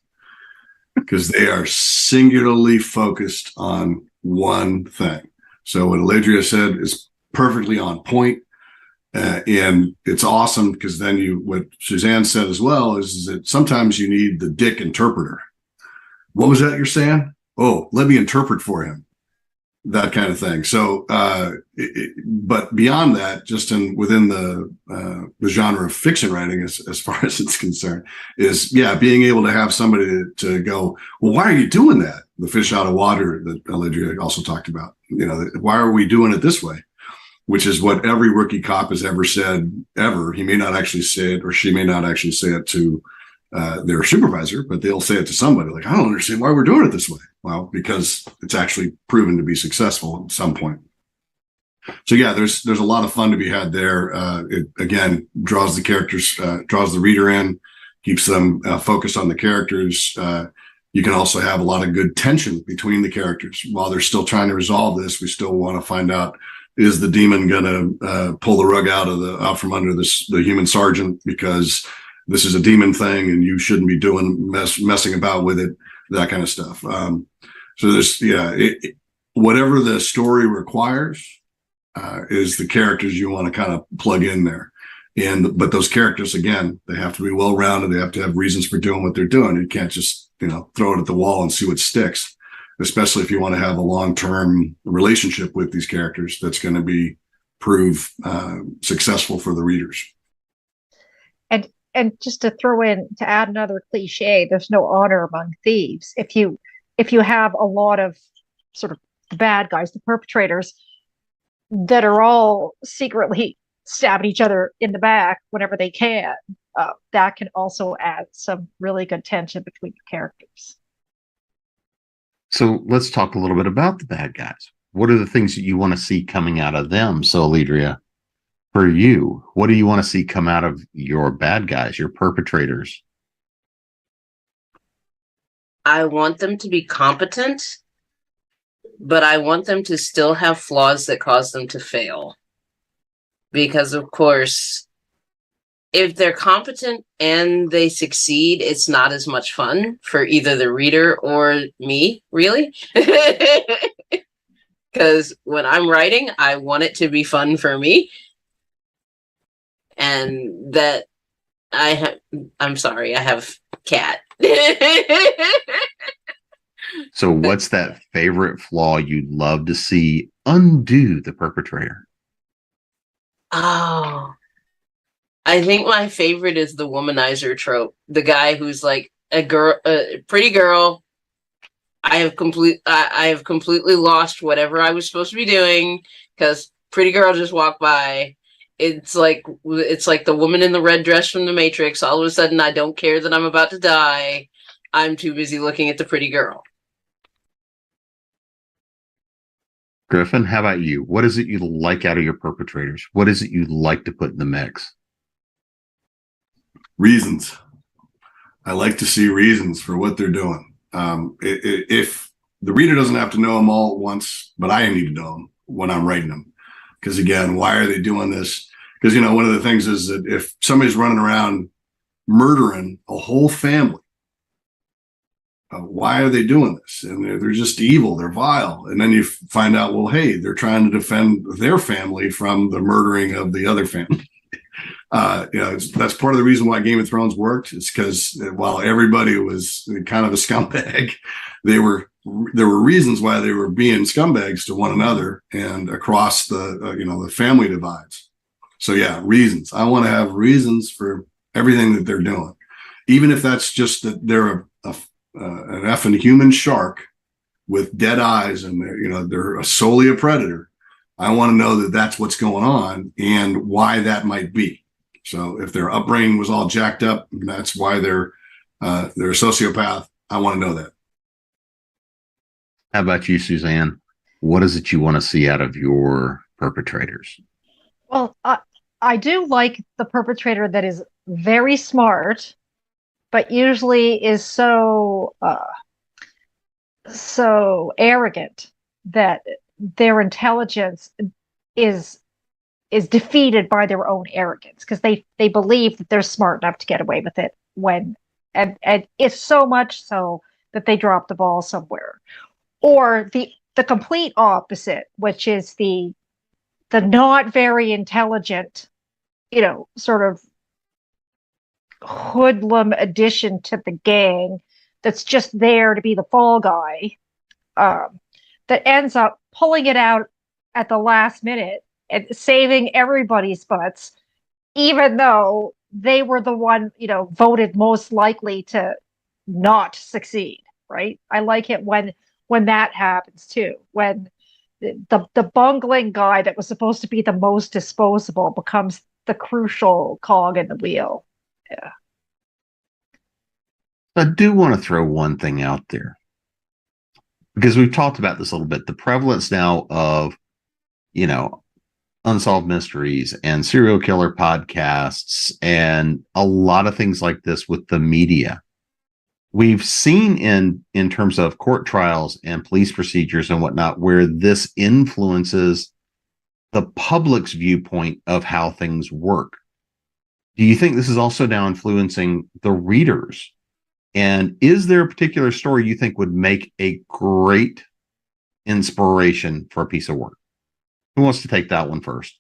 because they are singularly focused on one thing. So what Alledria said is perfectly on point. And it's awesome because then what Suzanne said as well is that sometimes you need the dick interpreter. What was that you're saying? Oh, let me interpret for him. That kind of thing. So, but beyond that, just within the genre of fiction writing, as far as it's concerned, is being able to have somebody to go, well, why are you doing that? The fish out of water that Alledria also talked about. Why are we doing it this way? Which is what every rookie cop has ever said, ever. He may not actually say it, or she may not actually say it to their supervisor, but they'll say it to somebody like, I don't understand why we're doing it this way. Well, because it's actually proven to be successful at some point. So there's a lot of fun to be had there. It again draws the characters, draws the reader in, keeps them focused on the characters. You can also have a lot of good tension between the characters while they're still trying to resolve this. We still want to find out, is the demon going to pull the rug out from under the human sergeant because this is a demon thing and you shouldn't be messing about with it, that kind of stuff. So there's, whatever the story requires is the characters you want to kind of plug in there. But those characters, again, they have to be well-rounded. They have to have reasons for doing what they're doing. You can't just, throw it at the wall and see what sticks, especially if you want to have a long-term relationship with these characters that's going to prove successful for the readers. And just to add another cliche, there's no honor among thieves. If you have a lot of sort of the bad guys, the perpetrators, that are all secretly stabbing each other in the back whenever they can, that can also add some really good tension between the characters. So let's talk a little bit about the bad guys. What are the things that you want to see coming out of them? So, Alledria, for you, what do you want to see come out of your bad guys, your perpetrators? I want them to be competent, but I want them to still have flaws that cause them to fail. Because, of course, if they're competent and they succeed, it's not as much fun for either the reader or me, really. Because when I'm writing, I want it to be fun for me. And that I'm sorry, I have cat. So what's that favorite flaw you'd love to see undo the perpetrator? Oh, I think my favorite is the womanizer trope. The guy who's like a pretty girl. I have completely lost whatever I was supposed to be doing because pretty girl just walked by. It's like the woman in the red dress from the Matrix. All of a sudden, I don't care that I'm about to die. I'm too busy looking at the pretty girl. Griffin, how about you? What is it you like out of your perpetrators? What is it you like to put in the mix? Reasons. I like to see reasons for what they're doing. If the reader doesn't have to know them all at once, but I need to know them when I'm writing them. Because again, why are they doing this? Because, one of the things is that if somebody's running around murdering a whole family, why are they doing this? And they're just evil. They're vile. And then you find out, well, hey, they're trying to defend their family from the murdering of the other family. That's part of the reason why Game of Thrones worked. It's because while everybody was kind of a scumbag, there were reasons why they were being scumbags to one another and across the family divides. So reasons. I want to have reasons for everything that they're doing, even if that's just that they're an effing human shark with dead eyes and they're solely a predator. I want to know that that's what's going on and why that might be. So if their upbringing was all jacked up, and that's why they're a sociopath, I want to know that. How about you, Suzanne? What is it you want to see out of your perpetrators? Well, I do like the perpetrator that is very smart, but usually is so arrogant that their intelligence is is defeated by their own arrogance because they believe that they're smart enough to get away with it and it's so much so that they drop the ball somewhere. Or the complete opposite, which is the not very intelligent, sort of hoodlum addition to the gang that's just there to be the fall guy, that ends up pulling it out at the last minute and saving everybody's butts, even though they were the one, voted most likely to not succeed, right? I like it when that happens too, when the bungling guy that was supposed to be the most disposable becomes the crucial cog in the wheel. Yeah. I do want to throw one thing out there, because we've talked about this a little bit. The prevalence now of, unsolved mysteries and serial killer podcasts and a lot of things like this with the media. We've seen in terms of court trials and police procedures and whatnot, where this influences the public's viewpoint of how things work. Do you think this is also now influencing the readers? And is there a particular story you think would make a great inspiration for a piece of work? Who wants to take that one first?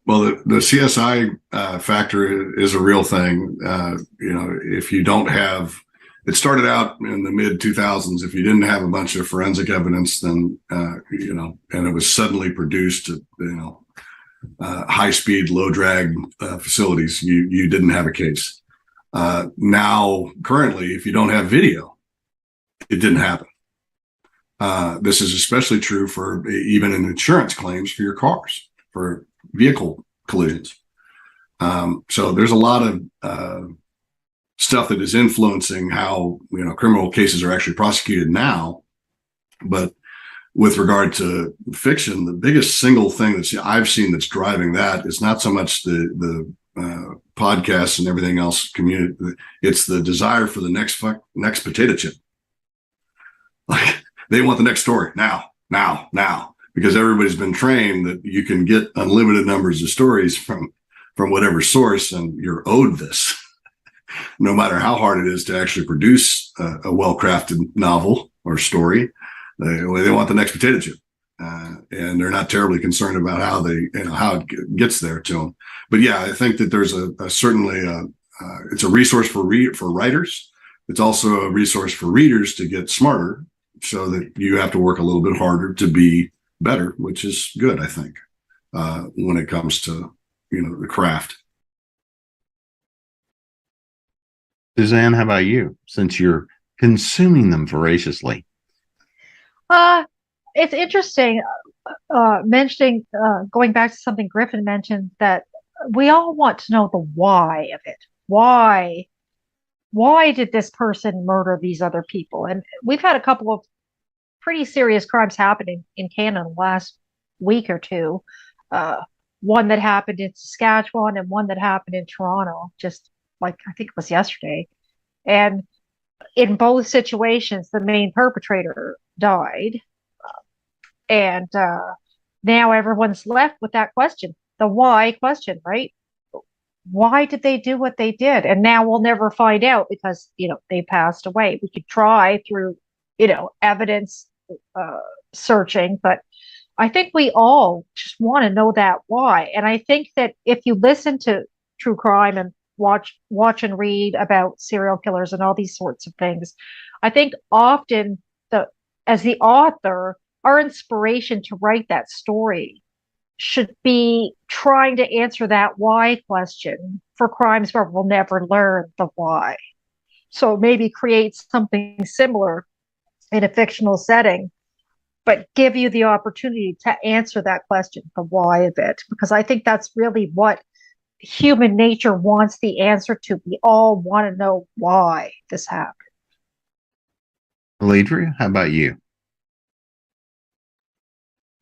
Well, the CSI factor is a real thing. If you don't have, it started out in the mid 2000s. If you didn't have a bunch of forensic evidence, then, and it was suddenly produced at, high speed, low drag facilities, you didn't have a case. Now, currently, if you don't have video, it didn't happen. This is especially true for even in insurance claims for your cars, for vehicle collisions. So there's a lot of stuff that is influencing how criminal cases are actually prosecuted now. But with regard to fiction, the biggest single thing that I've seen that's driving that is not so much the podcasts and everything else. It's the desire for the next potato chip. Like, they want the next story now, because everybody's been trained that you can get unlimited numbers of stories from whatever source, and you're owed this, no matter how hard it is to actually produce a well-crafted novel or story. They want the next potato chip, and they're not terribly concerned about how it gets there to them. But yeah, I think that there's certainly it's a resource for writers. It's also a resource for readers to get smarter, so that you have to work a little bit harder to be better, which is good, I think, when it comes to, the craft. Suzanne, how about you, since you're consuming them voraciously? It's interesting mentioning, going back to something Griffin mentioned, that we all want to know the why of it. Why did this person murder these other people? And we've had a couple of pretty serious crimes happening in Canada the last week or two. One that happened in Saskatchewan and one that happened in Toronto, just like I think it was yesterday. And in both situations, the main perpetrator died. And now everyone's left with that question, the why question, right? Why did they do what they did? And now we'll never find out because, they passed away. We could try through, evidence searching, but I think we all just want to know that why. And I think that if you listen to true crime and watch and read about serial killers and all these sorts of things, I think often as the author, our inspiration to write that story should be trying to answer that why question for crimes where we'll never learn the why. So maybe create something similar in a fictional setting, but give you the opportunity to answer that question, the why of it, because I think that's really what human nature wants the answer to. We all want to know why this happened. Alledria, how about you?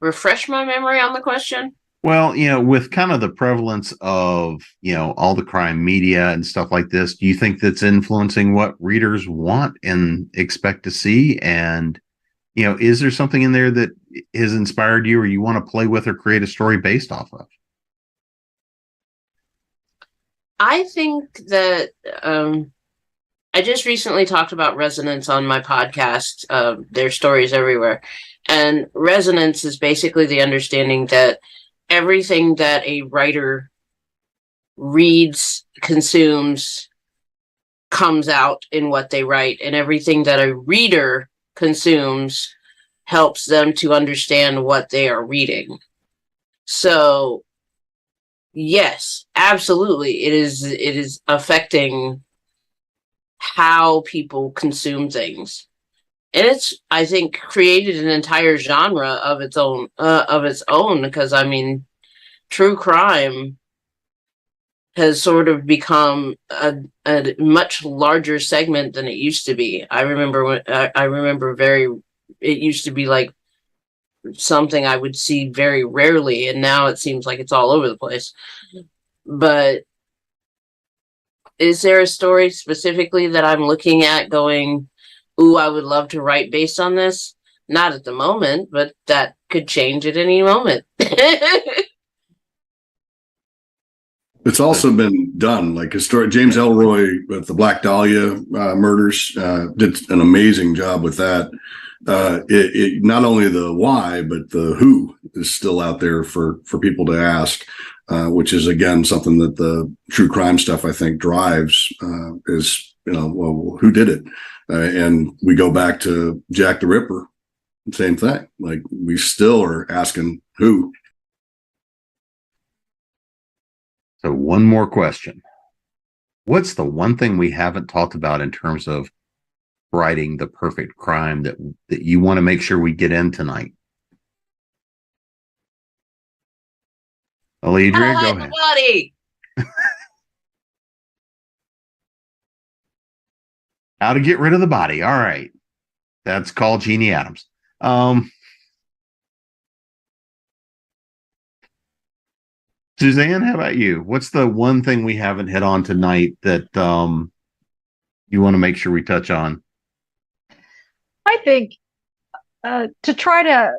Refresh my memory on the question. Well, with kind of the prevalence of, all the crime media and stuff like this, do you think that's influencing what readers want and expect to see? And is there something in there that has inspired you or you want to play with or create a story based off of? I think that I just recently talked about resonance on my podcast, There's Stories Everywhere. And resonance is basically the understanding that everything that a writer reads, consumes, comes out in what they write, and everything that a reader consumes helps them to understand what they are reading. So yes, absolutely, it is affecting how people consume things, and it's, I think, created an entire genre of its own, because I mean, true crime has sort of become a much larger segment than it used to be. I remember it used to be like something I would see very rarely, and now it seems like it's all over the place. But is there a story specifically that I'm looking at going, ooh, I would love to write based on this? Not at the moment, but that could change at any moment. It's also been done, like James Elroy with the Black Dahlia murders did an amazing job with that. It not only the why, but the who is still out there for people to ask, which is again something that the true crime stuff I think drives. Is well, who did it? And we go back to Jack the Ripper, same thing. Like we still are asking who. So one more question. What's the one thing we haven't talked about in terms of writing the perfect crime that you want to make sure we get in tonight? Alledria, go ahead. Body. How to get rid of the body. All right. That's called Jeannie Adams. Suzanne, how about you? What's the one thing we haven't hit on tonight that you want to make sure we touch on? I think to try to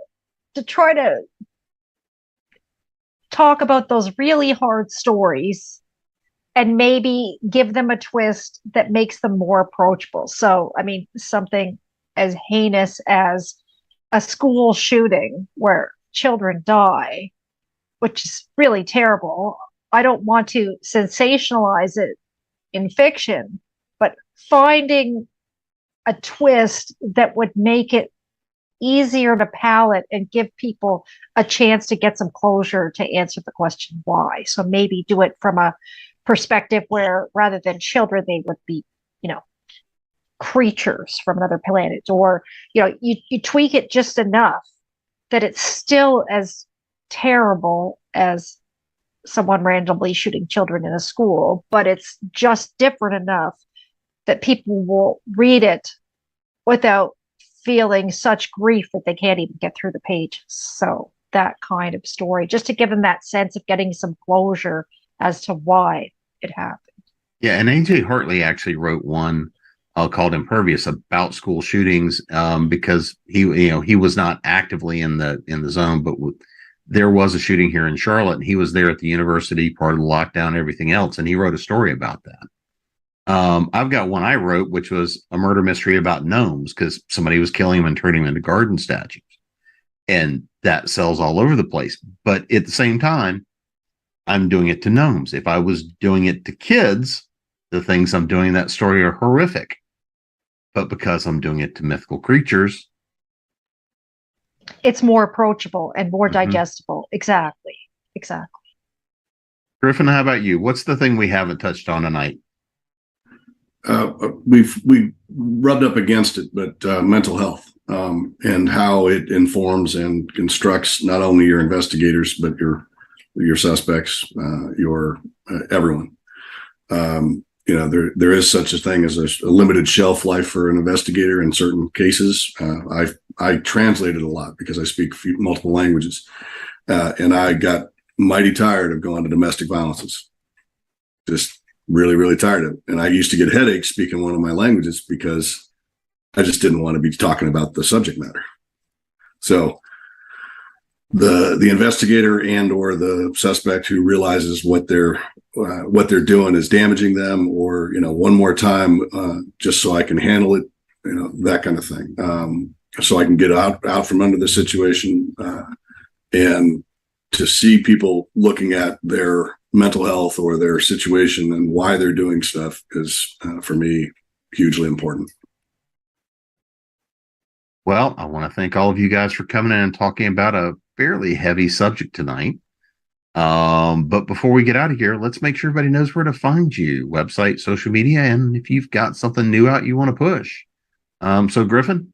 talk about those really hard stories and maybe give them a twist that makes them more approachable. So, I mean, something as heinous as a school shooting where children die, which is really terrible. I don't want to sensationalize it in fiction, but finding a twist that would make it easier to palate and give people a chance to get some closure to answer the question why. So maybe do it from a perspective where rather than children, they would be, creatures from another planet, or, you tweak it just enough that it's still as terrible as someone randomly shooting children in a school, but it's just different enough that people will read it without feeling such grief that they can't even get through the pages. So that kind of story, just to give them that sense of getting some closure as to why it happened. Yeah, and A.J. Hartley actually wrote one called Impervious about school shootings because he was not actively in the zone, but there was a shooting here in Charlotte, and he was there at the university, part of the lockdown, and everything else, and he wrote a story about that. I've got one I wrote, which was a murder mystery about gnomes, because somebody was killing them and turning them into garden statues, and that sells all over the place. But at the same time, I'm doing it to gnomes. If I was doing it to kids, the things I'm doing in that story are horrific. But because I'm doing it to mythical creatures, it's more approachable and more digestible. Exactly. Griffin, how about you? What's the thing we haven't touched on tonight? We rubbed up against it, but mental health and how it informs and constructs not only your investigators, but your suspects, your everyone. There is such a thing as a limited shelf life for an investigator in certain cases. I translated a lot because I speak multiple languages, and I got mighty tired of going to domestic violences. Just really, really tired of it. And I used to get headaches speaking one of my languages because I just didn't want to be talking about the subject matter. So the investigator and or the suspect who realizes what they're doing is damaging them, or one more time, just so I can handle it, that kind of thing, so I can get out from under the situation, and to see people looking at their mental health or their situation and why they're doing stuff is, for me, hugely important. Well, I want to thank all of you guys for coming in and talking about a fairly heavy subject tonight. But before we get out of here, let's make sure everybody knows where to find you: website, social media, and if you've got something new out you want to push. So Griffin?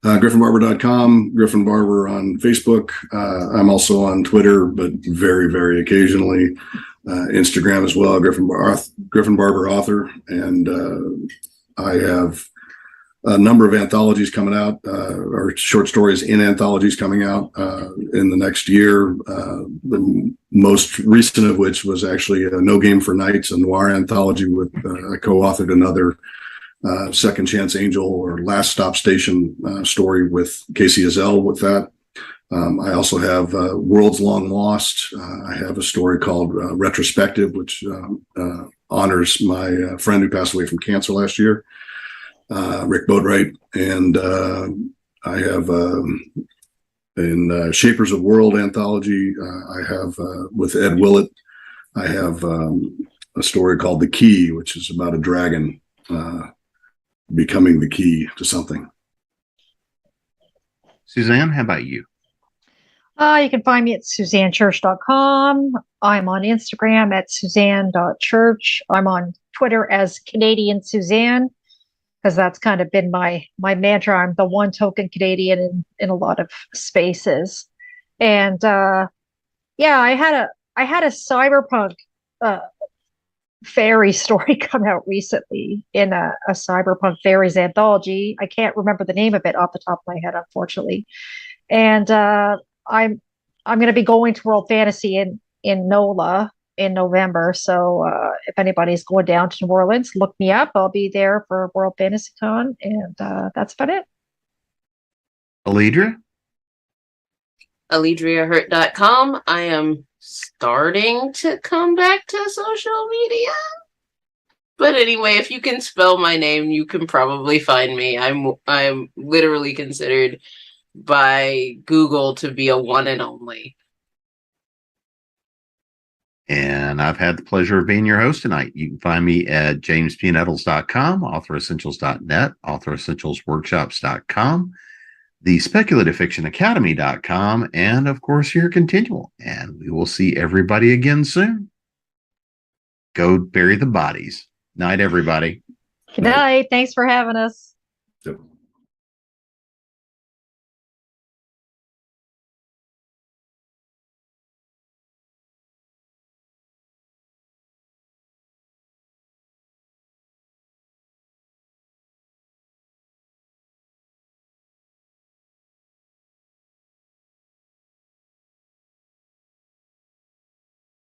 GriffinBarber.com, Griffin Barber on Facebook. I'm also on Twitter, but very, very occasionally. Instagram as well, Griffin Barber author. And I have a number of anthologies coming out, or short stories in anthologies coming out in the next year. The most recent of which was actually a No Game for Nights, a noir anthology with I co-authored another Second Chance Angel or Last Stop Station story with Casey Azell with that. I also have Worlds Long Lost. I have a story called Retrospective, which honors my friend who passed away from cancer last year, Rick Boatwright. And I have in Shapers of World anthology, I have with Ed Willett, I have a story called The Key, which is about a dragon becoming the key to something. Suzanne, how about you? You can find me at SuzanneChurch.com. I'm on Instagram at Suzanne.Church. I'm on Twitter as Canadian Suzanne, because that's kind of been my mantra. I'm the one token Canadian in a lot of spaces. And yeah, I had a cyberpunk fairy story come out recently in a cyberpunk fairies anthology. I can't remember the name of it off the top of my head, unfortunately. And I'm going to be going to World Fantasy in NOLA in November. So if anybody's going down to New Orleans, look me up. I'll be there for World Fantasy Con, and that's about it. Alledria? AlledriaHurt.com. I am starting to come back to social media. But anyway, if you can spell my name, you can probably find me. I'm literally considered by Google to be a one and only. And I've had the pleasure of being your host tonight. You can find me at jamespnettles.com, authoressentials.net, authoressentialsworkshops.com, the speculative-fiction-academy.com, and of course your ConTinual. And we will see everybody again soon. Go bury the bodies. Night, everybody. Good night. Thanks for having us. Yep.